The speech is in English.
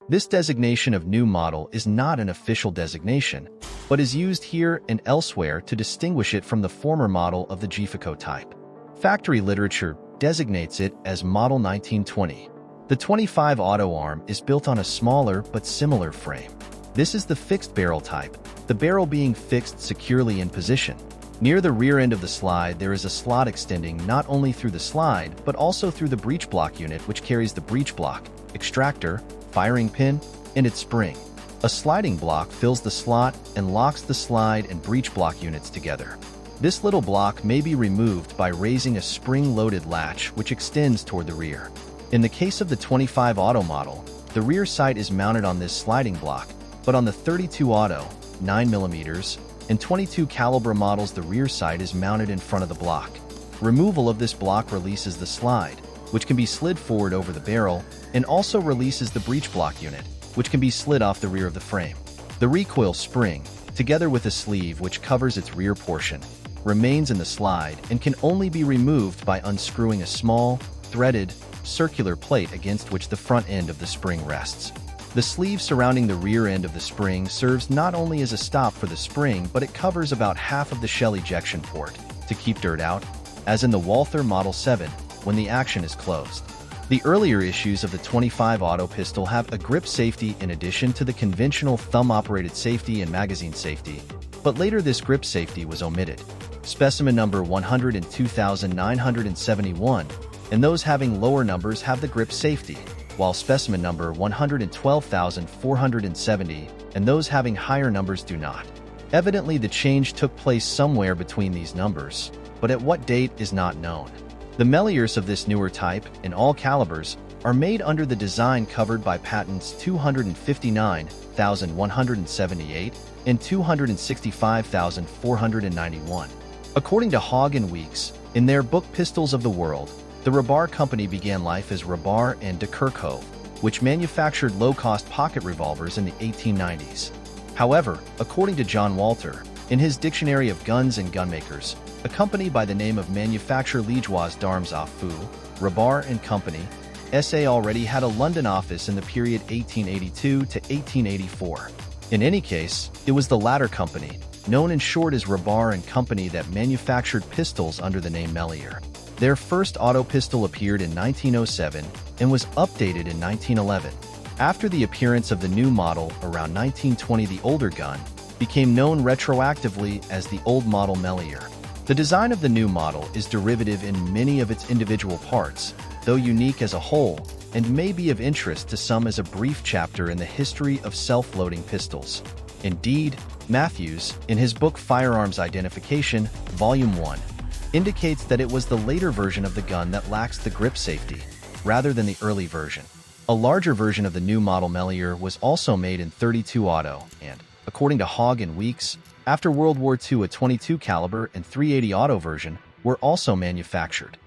This designation of new model is not an official designation, but is used here and elsewhere to distinguish it from the former model of the Jieffeco type. Factory literature designates it as Model 1920. The 25 auto arm is built on a smaller but similar frame. This is the fixed barrel type, the barrel being fixed securely in position. Near the rear end of the slide, there is a slot extending not only through the slide, but also through the breech block unit, which carries the breech block, extractor, firing pin, and its spring. A sliding block fills the slot and locks the slide and breech block units together. This little block may be removed by raising a spring-loaded latch which extends toward the rear. In the case of the 25 auto model, the rear sight is mounted on this sliding block, but on the 32 auto, 9mm, and 22 caliber models, the rear sight is mounted in front of the block. Removal of this block releases the slide, which can be slid forward over the barrel, and also releases the breech block unit, which can be slid off the rear of the frame. The recoil spring, together with a sleeve which covers its rear portion, remains in the slide and can only be removed by unscrewing a small, threaded, circular plate against which the front end of the spring rests. The sleeve surrounding the rear end of the spring serves not only as a stop for the spring, but it covers about half of the shell ejection port to keep dirt out, as in the Walther Model 7, when the action is closed. The earlier issues of the 25 auto pistol have a grip safety in addition to the conventional thumb-operated safety and magazine safety, but later this grip safety was omitted. Specimen number 102,971, and those having lower numbers have the grip safety, while specimen number 112,470 and those having higher numbers do not. Evidently, the change took place somewhere between these numbers, but at what date is not known. The Meliors of this newer type, in all calibers, are made under the design covered by patents 259,178 and 265,491. According to Hogg and Weeks, in their book Pistols of the World, the Rabar Company began life as Rabar and de Kerkhove, which manufactured low-cost pocket revolvers in the 1890s. However, according to John Walter, in his Dictionary of Guns and Gunmakers, a company by the name of Manufacture Liégeois d'Armes à Feu, Rabar and Company, SA already had a London office in the period 1882 to 1884. In any case, it was the latter company, known in short as Rabar and Company, that manufactured pistols under the name Melior. Their first auto pistol appeared in 1907 and was updated in 1911. After the appearance of the new model around 1920, the older gun became known retroactively as the old model Melior. The design of the new model is derivative in many of its individual parts, though unique as a whole, and may be of interest to some as a brief chapter in the history of self-loading pistols. Indeed, Matthews, in his book Firearms Identification, Volume 1, indicates that it was the later version of the gun that lacks the grip safety, rather than the early version. A larger version of the new model Melior was also made in 32 auto, and, according to Hogg and Weeks, after World War II, a 22 caliber and 380 auto version were also manufactured.